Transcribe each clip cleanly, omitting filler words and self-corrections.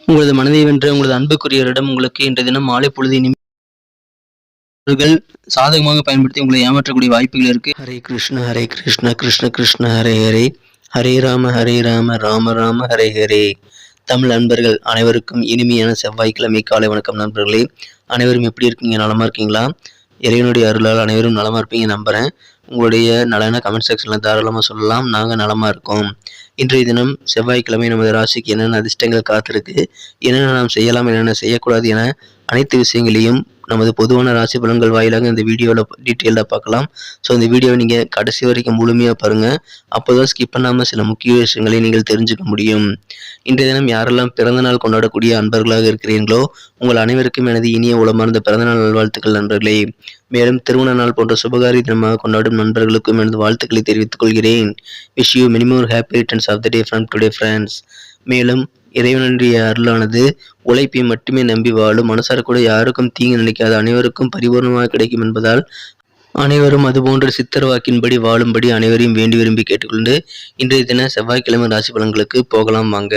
உங்களது மனதை வென்ற உங்களது அன்புக்குரியவரிடம் உங்களுக்கு இன்றைய தினம் மாலை பொழுது அவர்கள் சாதகமாக பயன்படுத்தி உங்களை ஏமாற்றக்கூடிய வாய்ப்புகள் இருக்கு. ஹரே கிருஷ்ண கிருஷ்ண கிருஷ்ண ஹரே ஹரே, ஹரே ராம ராம ராம ஹரே ஹரே. தமிழ் நண்பர்கள் அனைவருக்கும் இனிமையான செவ்வாய்க்கிழமை காலை வணக்கம் நண்பர்களே. அனைவரும் எப்படி இருக்கீங்க? நலமா இருக்கீங்களா? இறைவனுடைய அருளால் அனைவரும் நலமா இருப்பீங்க நம்புறேன். உங்களுடைய நலன கமெண்ட் செக்ஷனில் தாராளமாக சொல்லலாம். நாங்கள் நலமாக இருக்கோம். இன்றைய தினம் செவ்வாய்க்கிழமை நமது ராசிக்கு என்னென்ன அதிர்ஷ்டங்கள் காத்திருக்கு, என்னென்ன நாம் செய்யலாம், என்னென்ன செய்யக்கூடாது என அனைத்து விஷயங்களையும் நமது பொதுவான ராசி பலன்கள் வாயிலாக இந்த வீடியோவில் டீட்டெயிலாக பார்க்கலாம். ஸோ இந்த வீடியோவை நீங்கள் கடைசி வரைக்கும் முழுமையாக பாருங்கள். அப்போ தான் ஸ்கிப் பண்ணாமல் சில முக்கிய விஷயங்களை நீங்கள் தெரிஞ்சுக்க முடியும். இன்றைய தினம் யாரெல்லாம் பிறந்தநாள் கொண்டாடக்கூடிய அன்பர்களாக இருக்கிறீர்களோ உங்கள் அனைவருக்கும் எனது இனிய உளமார்ந்த பிறந்தநாள் நல்வாழ்த்துக்கள் நண்பர்களே. மேலும் திருமண நாள் போன்ற சுபகாரிய தினமாக கொண்டாடும் நண்பர்களுக்கும் எனது வாழ்த்துக்களை தெரிவித்துக் கொள்கிறேன். Wish you many more happy returns of the day from today friends. மேலும் இறைவனுடைய அருளானது உழைப்பை மட்டுமே நம்பி வாழும் மனசார கூட யாருக்கும் தீங்கு நினைக்காத அனைவருக்கும் பரிபூர்ணமாக கிடைக்கும் என்பதால் அனைவரும் அதுபோன்ற சித்தர் வாக்கின்படி வாழும்படி அனைவரையும் வேண்டி விரும்பி கேட்டுக்கொண்டு இன்றைய தின செவ்வாய்க்கிழமை ராசி பலன்களுக்கு போகலாம் வாங்க.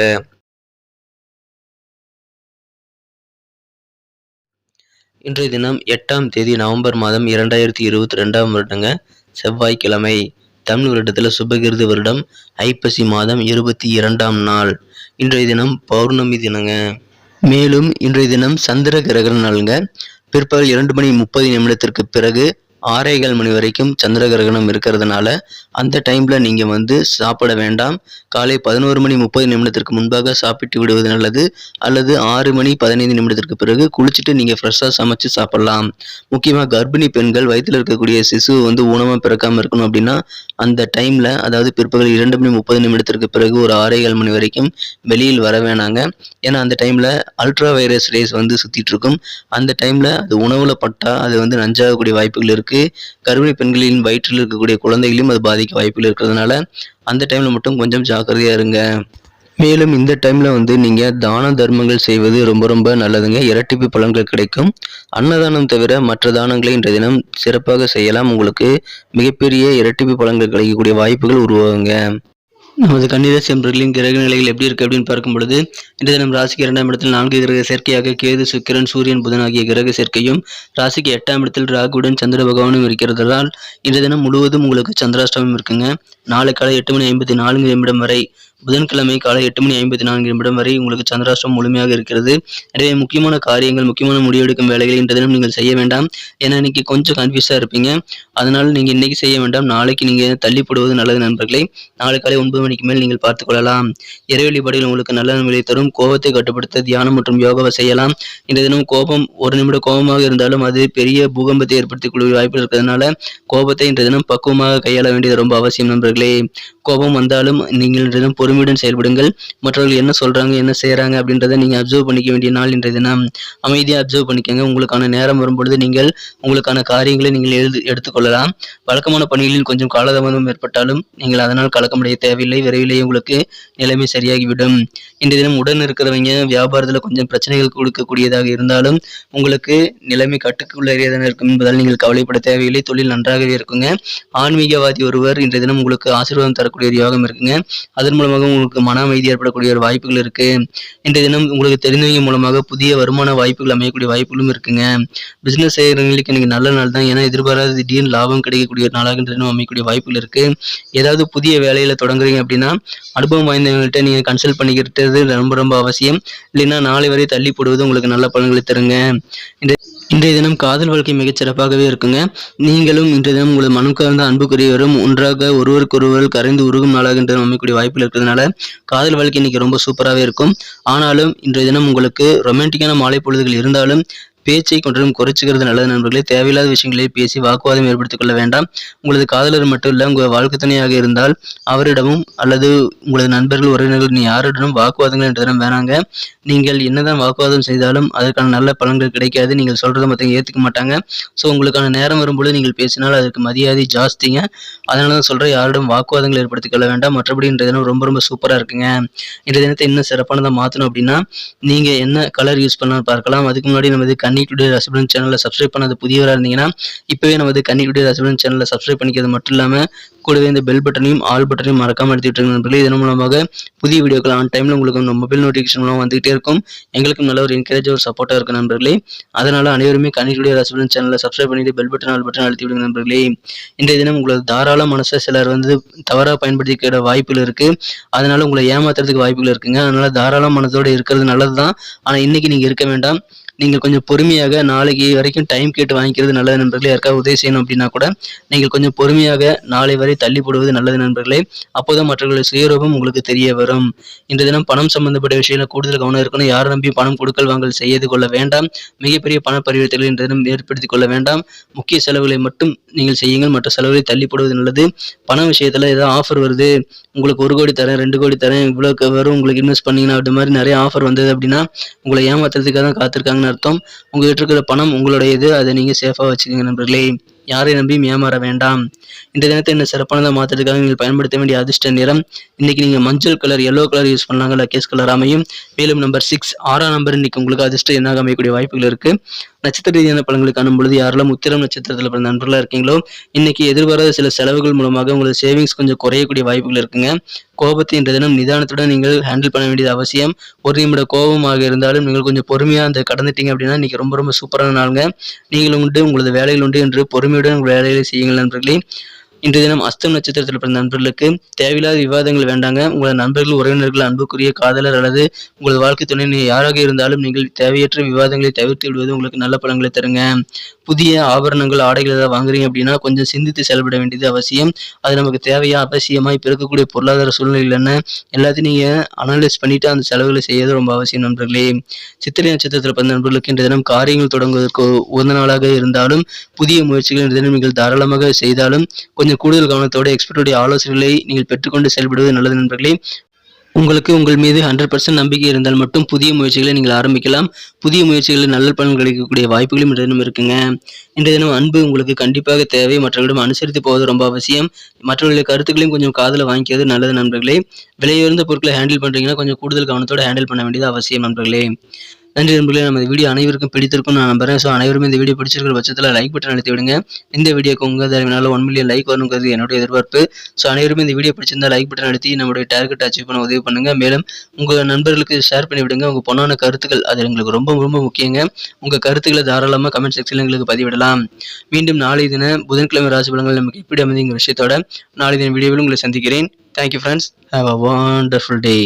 இன்றைய தினம் 8ஆம் தேதி நவம்பர் மாதம் 2022 வருடங்க, செவ்வாய்க்கிழமை. தமிழ் வருடத்தில் சுபகிருது வருடம் ஐப்பசி மாதம் 22ஆம் நாள். இன்றைய தினம் பௌர்ணமி தினங்க. மேலும் இன்றைய தினம் சந்திர கிரகண நாளுங்க. பிற்பகல் 2:30 பிறகு 6:15 மணி வரைக்கும் சந்திர கிரகணம் இருக்கிறதுனால அந்த டைம்ல நீங்க சாப்பிட வேண்டாம். காலை 11:30 முன்பாக சாப்பிட்டு விடுவது நல்லது. அல்லது 6:15 பிறகு குளிச்சுட்டு நீங்க ஃப்ரெஷ்ஷா சமைச்சு சாப்பிடலாம். முக்கியமா கர்ப்பிணி பெண்கள் வயிற்றில் இருக்கக்கூடிய சிசு ஊனமா பிறக்காம இருக்கணும் அப்படின்னா அந்த டைம்ல, அதாவது பிற்பகல் 2:30 பிறகு ஒரு 6:15 மணி வரைக்கும் வெளியில் வர வேணாங்க. ஏன்னா அந்த டைம்ல அல்ட்ரா வைரஸ் ரேஸ் சுத்திட்டு இருக்கும். அந்த டைம்ல அது உணவுல பட்டா அது நஞ்சாகக்கூடிய வாய்ப்புகள் இருக்கு. கர்ப்பிணி பெண்களின் வயிற்றில் இருக்கக்கூடிய குழந்தைகளையும் அது பாதிக்க வாய்ப்புகள் இருக்கிறதுனால அந்த டைம்ல மட்டும் கொஞ்சம் ஜாக்கிரதையா இருங்க. மேலும் இந்த டைம்ல நீங்க தான தர்மங்கள் செய்வது ரொம்ப ரொம்ப நல்லதுங்க. இரட்டிப்பு பலன்கள் கிடைக்கும். அன்னதானம் தவிர மற்ற தானங்களை இன்றைய தினம் சிறப்பாக செய்யலாம். உங்களுக்கு மிகப்பெரிய இரட்டிப்பு பலன்கள் கிடைக்கக்கூடிய வாய்ப்புகள் உருவாகுங்க. நமது கன்னிராசி அன்பர்களின் கிரக நிலைகள் எப்படி இருக்கு அப்படின்னு பார்க்கும் பொழுது இன்றைய தினம் ராசிக்கு 2ஆம் இடத்தில் 4 கிரக சேர்க்கையாக கேது, சுக்கிரன், சூரியன், புதன் ஆகிய கிரக சேர்க்கையும், ராசிக்கு 8ஆம் இடத்தில் ராகுடன் சந்திர பகவானும் இருக்கிறதால் இன்றைய தினம் முழுவதும் உங்களுக்கு சந்திராஷ்டமம் இருக்குங்க. நாளை காலை 8:54 வரை, புதன்கிழமை காலை 8:54 வரை உங்களுக்கு சந்திராஷ்டமம் முழுமையாக இருக்கிறது. எனவே முக்கியமான காரியங்கள், முக்கியமான முடிவெடுக்கும் வேலைகளை இன்றைய தினம் நீங்கள் செய்ய வேண்டாம். ஏன்னா இன்னைக்கு கொஞ்சம் கன்ஃபியூஸா இருப்பீங்க. அதனால நீங்க இன்னைக்கு செய்ய வேண்டாம். நாளைக்கு நீங்க தள்ளி போடுவது நல்லது நண்பர்களே. நாளை காலை 9 மணிக்கு மேல் நீங்கள் பார்த்துக் கொள்ளலாம். இறை வழிபாடுகள் உங்களுக்கு நல்ல நன்மைகளை தரும். கோபத்தை கட்டுப்படுத்த தியானம் மற்றும் யோகாவை செய்யலாம். இன்றைய தினம் கோபம் 1 நிமிட கோபமாக இருந்தாலும் அது பெரிய பூகம்பத்தை ஏற்படுத்திக் கொள்ள வாய்ப்பு இருக்கிறதுனால கோபத்தை இன்றைய தினம் பக்குவமாக கையாள வேண்டியது ரொம்ப அவசியம் நண்பர்களே. கோபம் வந்தாலும் நீங்கள் இன்றைய தினம் பொறுமையுடன் செயல்படுங்கள். மற்றவர்கள் என்ன சொல்றாங்க, என்ன செய்யறாங்க அப்படின்றத நீங்க அப்சர்வ் பண்ணிக்க வேண்டிய நாள் இன்றைய தினம். அமைதியா அப்சர்வ் பண்ணிக்கங்க. உங்களுக்கான நேரம் வரும்பொழுது நீங்கள் உங்களுக்கான காரியங்களை நீங்கள் எடுத்துக்கொள்ளலாம். வழக்கமான பணிகளில் கொஞ்சம் காலதாமதம் ஏற்பட்டாலும் நீங்கள் அதனால் கலக்கமடைய தேவையில்லை. விரைவிலேயே உங்களுக்கு நிலைமை சரியாகிவிடும். இன்றைய தினம் உடன் இருக்கிறவங்க வியாபாரத்துல கொஞ்சம் பிரச்சனைகள் கொடுக்கக்கூடியதாக இருந்தாலும் உங்களுக்கு நிலைமை கட்டுக்குள்ளேதான் இருக்கும் என்பதால் நீங்கள் கவலைப்பட தேவையில்லை. தொழில் நன்றாகவே இருக்குங்க. ஆன்மீகவாதி ஒருவர் இன்றைய தினம் உங்களுக்கு ஆசீர்வாதம் தரக்கூடிய ஒரு யோகம் இருக்குங்க. அதன் மூலமாக உங்களுக்கு மன அமைதி ஏற்படக்கூடிய ஒரு வாய்ப்புகள் இருக்கு. இன்றைய தினம் உங்களுக்கு தெரிந்தவங்க மூலமாக புதிய வருமான வாய்ப்புகள் அமையக்கூடிய வாய்ப்புகளும் இருக்குங்க. பிசினஸ் செய்யறவங்களுக்கு இன்னைக்கு நல்ல நாள் தான். ஏன்னா எதிர்பாராத திடீர்னு லாபம் கிடைக்கக்கூடிய ஒரு நாளாக இன்றைய தினம் அமையக்கூடிய வாய்ப்புகள் இருக்கு. ஏதாவது புதிய வேலையில தொடங்குறீங்க அப்படின்னா அனுபவம் வாய்ந்தவங்கள்ட்ட நீங்க கன்சல்ட் பண்ணிக்கிறது ரொம்ப ரொம்ப அவசியம். இல்லைன்னா நாளை வரை தள்ளி போடுவது உங்களுக்கு நல்ல பலன்களை தருங்க. இன்றைய தினம் காதல் வாழ்க்கை மிகச் சிறப்பாகவே இருக்குங்க. நீங்களும் இன்றைய தினம் உங்களது மனம் கவர்ந்த அன்புக்குரியவரும் ஒன்றாக ஒருவருக்கொருவர் கரைந்து உருகும் நாளாக இன்று அமைக்கக்கூடிய வாய்ப்புகள் இருக்கிறதுனால காதல் வாழ்க்கை இன்னைக்கு ரொம்ப சூப்பராகவே இருக்கும். ஆனாலும் இன்றைய தினம் உங்களுக்கு ரொமான்டிக்கான மாலை பொழுதுகள் இருந்தாலும் பேச்சை கொஞ்சம் குறைச்சிக்கிறது நல்லது நண்பர்களே. தேவையில்லாத விஷயங்களை பேசி வாக்குவாதம் ஏற்படுத்திக் கொள்ள வேண்டாம். உங்களது காதலர் மட்டும் இல்ல, உங்கள் வாழ்க்கை துணையாக இருந்தால் அவரிடமும் அல்லது உங்களது நண்பர்கள், உறவினர்கள் யாரிடமும் வாக்குவாதங்கள் என்ற தினம் வேணாங்க. நீங்கள் என்னதான் வாக்குவாதம் செய்தாலும் அதற்கான நல்ல பலன்கள் கிடைக்காது. நீங்கள் சொல்றதை மற்றவங்க ஏற்றுக்க மாட்டாங்க. ஸோ உங்களுக்கான நேரம் வரும்பொழுது நீங்கள் பேசினால் அதற்கு மரியாதை ஜாஸ்திங்க. அதனால தான் சொல்றேன், யாரிடம் வாக்குவாதங்கள் ஏற்படுத்திக் கொள்ள வேண்டாம். மற்றபடி இன்றைய தினம் ரொம்ப ரொம்ப சூப்பரா இருக்குங்க. இன்றைய தினத்தை இன்னும் சிறப்பானதாக மாற்றணும் அப்படின்னா நீங்க என்ன கலர் யூஸ் பண்ணலாம் பார்க்கலாம். அதுக்கு முன்னாடி நமது கன்னி டுடே ராசிபலன் சேனலை சப்ஸ்கிரைப் பண்ணாத புதியவராக இருந்தீங்கன்னா இப்போவே நமது கன்னி டுடே ராசிபலன் சேனலை சப்ஸ்கிரைப் பண்ணிக்கிறது மட்டும் இல்லாமல் கூடவே இந்த பெல் பட்டனையும் ஆல் பட்டனையும் மறக்காம எடுத்துட்டு இருக்க நண்பர்களே. இதன் மூலமாக புதிய வீடியோக்கள் ஆன் டைமில் உங்களுக்கு மொபைல் நோட்டிஃபிகேஷன் மூலம் வந்துகிட்டே இருக்கும். எங்களுக்கும் நல்ல ஒரு என்கரேஜ் ஒரு சப்போர்ட்டாக இருக்கும் நண்பர்களே. அதனால் அனைவருமே கன்னி டுடே ராசிபலன் சேனலை சப்ஸ்கிரைப் பண்ணிட்டு பெல் பட்டன் ஆல் பட்டன் அழுத்தி விடுங்க நண்பர்களே. இன்றைய தினம் உங்களது தாராள மனசை சிலர் தவறாக பயன்படுத்திக்கிற வாய்ப்புகள் இருக்குது. அதனால் உங்களை ஏமாத்துறதுக்கு வாய்ப்புகள் இருக்குங்க. அதனால் தாராள மனதோடு இருக்கிறது நல்லது தான். ஆனால் இன்றைக்கி நீங்கள் இருக்க வேண்டாம். நீங்கள் கொஞ்சம் பொறுமையாக நாளைக்கு வரைக்கும் டைம் கேட்டு வாங்கிக்கிறது நல்லது நண்பர்களே. யாருக்காவது உதவி செய்யணும் அப்படின்னா கூட நீங்கள் கொஞ்சம் பொறுமையாக நாளை வரை தள்ளி போடுவது நல்லது நண்பர்களே. அப்போதான் மற்றவர்களுடைய சுயரூபம் உங்களுக்கு தெரிய வரும். இன்றைய தினம் பணம் சம்பந்தப்பட்ட விஷயத்தில் கூடுதல் கவனம் இருக்கணும். யாரை நம்பி பணம் கொடுக்கல் வாங்கல் செய்து கொள்ள வேண்டாம். மிகப்பெரிய பண பரிவர்த்தனைகளை இன்றைய தினம் ஏற்படுத்திக் கொள்ள வேண்டாம். முக்கிய செலவுகளை மட்டும் நீங்கள் செய்யுங்கள். மற்ற செலவுகளை தள்ளி போடுவது நல்லது. பண விஷயத்தில் ஏதாவது ஆஃபர் வருது, உங்களுக்கு 1 கோடி தரேன் 2 கோடி தரேன் இவ்வளோ வரும் உங்களுக்கு இன்வெஸ்ட் பண்ணீங்கன்னா அப்படி மாதிரி நிறைய ஆஃபர் வந்தது அப்படின்னா உங்களை ஏமாத்துறதுக்காக தான் காத்திருக்காங்கன்னு அர்த்தம். உங்ககிட்ட இருக்கிற பணம் உங்களுடையது, அதை நீங்கள் சேஃபாக வச்சுக்கோங்க நண்பர்களே. யாரை நம்பியும் ஏமாற வேண்டாம். இந்த தினத்தை இன்னும் சிறப்பானதாக மாற்றுறதுக்காக நீங்கள் பயன்படுத்த வேண்டிய அதிர்ஷ்ட நிறம் இன்னைக்கு நீங்கள் மஞ்சள் கலர் எல்லோ கலர் யூஸ் பண்ணாங்க, லக்கேஸ் கலர் அமையும். மேலும் நம்பர் 6 6ஆம் நம்பர் இன்னைக்கு உங்களுக்கு அதிர்ஷ்ட எண்ணாக அமையக்கூடிய வாய்ப்புகள் இருக்கு. நட்சத்திர ரீதியான பலன்களை காணும் பொழுது யாரெல்லாம் உத்திரம் நட்சத்திரத்தில் பிறந்த நண்பர்களாக இருக்கீங்களோ இன்னைக்கு எதிர்பாராத சில செலவுகள் மூலமாக உங்களது சேவிங்ஸ் கொஞ்சம் குறையக்கூடிய வாய்ப்புகள் இருக்குங்க. கோபத்தை இன்றைய தினம் நிதானத்துடன் நீங்கள் ஹேண்டில் பண்ண வேண்டியது அவசியம். 1 நிமிட கோபமாக இருந்தாலும் நீங்கள் கொஞ்சம் பொறுமையாக அந்த கடந்துட்டீங்க அப்படின்னா இன்னைக்கு ரொம்ப ரொம்ப சூப்பரான நாளுங்க. நீங்களும் உண்டு, உங்களது வேலைகள் உண்டு என்று பொறுமையுடன் உங்கள் வேலைகளை செய்யுங்கள் நண்பர்களே. இன்றைய தினம் அஸ்தம் நட்சத்திரத்தில் பிறந்த நண்பர்களுக்கு தேவையில்லாத விவாதங்கள் வேண்டாங்க. உங்களது நண்பர்கள், உறவினர்கள், அன்புக்குரிய காதலர் அல்லது உங்களது வாழ்க்கை துணை யாராக இருந்தாலும் நீங்கள் தேவையற்ற விவாதங்களை தவிர்த்து விடுவது உங்களுக்கு நல்ல பலன்களை தருங்க. புதிய ஆபரணங்கள், ஆடைகள் ஏதாவது வாங்குறீங்க அப்படின்னா கொஞ்சம் சிந்தித்து செயல்பட வேண்டியது அவசியம். அது நமக்கு தேவையா, அவசியமாய் பிறக்கக்கூடிய பொருளாதார சூழ்நிலைகள் என்ன எல்லாத்தையும் நீங்கள் அனலைஸ் பண்ணிட்டு அந்த செலவுகளை செய்வது ரொம்ப அவசியம் நண்பர்களே. சித்திரை நட்சத்திரத்தில் பிறந்த நண்பர்களுக்கு இன்றைய தினம் காரியங்கள் தொடங்குவதற்கு உகந்த நாளாக இருந்தாலும் புதிய முயற்சிகள் இன்றைய தினம் நீங்கள் தாராளமாக செய்தாலும் கொஞ்சம் கூடுதல் கவனத்தோடு எக்ஸ்பர்ட்டுடைய ஆலோசனைகளை நீங்கள் பெற்றுக்கொண்டு செயல்படுவது நல்லது நண்பர்களே. உங்களுக்கு உங்கள் மீது 100% நம்பிக்கை இருந்தால் மட்டும் புதிய முயற்சிகளை நீங்கள் ஆரம்பிக்கலாம். புதிய முயற்சிகளில் நல்ல பலன் கிடைக்கக்கூடிய வாய்ப்புகளும் இன்றைய தினம் இருக்குங்க. இன்றைய தினம் அன்பு உங்களுக்கு கண்டிப்பாக தேவை. மற்றவர்களிடம் அனுசரித்து போவது ரொம்ப அவசியம். மற்றவர்களுடைய கருத்துக்களையும் கொஞ்சம் காதில் வாங்கிக்கிறது நல்லது நண்பர்களே. விலையுயர்ந்த பொருட்களை ஹேண்டில் பண்ணுறீங்கன்னா கொஞ்சம் கூடுதல் கவனத்தோடு ஹேண்டில் பண்ண வேண்டியது அவசியம் நண்பர்களே. நன்றி நண்பர்களே. நம்ம இந்த வீடியோ அனைவருக்கும் பிடித்திருக்கும் நான் நம்புறேன். ஸோ அனைவரும் இந்த வீடியோ பிடிச்சிருக்கிற பட்சத்தில் லைக் பட்டன் அழுத்தி விடுங்க. இந்த வீடியோக்கு உங்கள் தரவினால 1 மில்லியன் லைக் வரணுங்கிறது என்னுடைய எதிர்பார்ப்பு. ஸோ அனைவருமே இந்த வீடியோ பிடிச்சிருந்தா லைக் பட்டன் அழுத்தி நம்மளுடைய டார்கெட் அச்சீவ் பண்ண உதவி பண்ணுங்க. மேலும் உங்கள் நண்பர்களுக்கு ஷேர் பண்ணி விடுங்க. உங்கள் பொண்ணான கருத்துக்கள் அது எங்களுக்கு ரொம்ப ரொம்ப முக்கியங்க. உங்கள் கருத்துக்களை தாராளமாக கமெண்ட் செக்ஷனில் எங்களுக்கு பதிவிடலாம். மீண்டும் நாளை தின புதன்கிழமை ராசி பலன்கள் நமக்கு எப்படி அமைதிங்கிற விஷயத்தோட நாளை தின வீடியோவில் உங்களை சந்திக்கிறேன். Thank you friends. Have a wonderful day.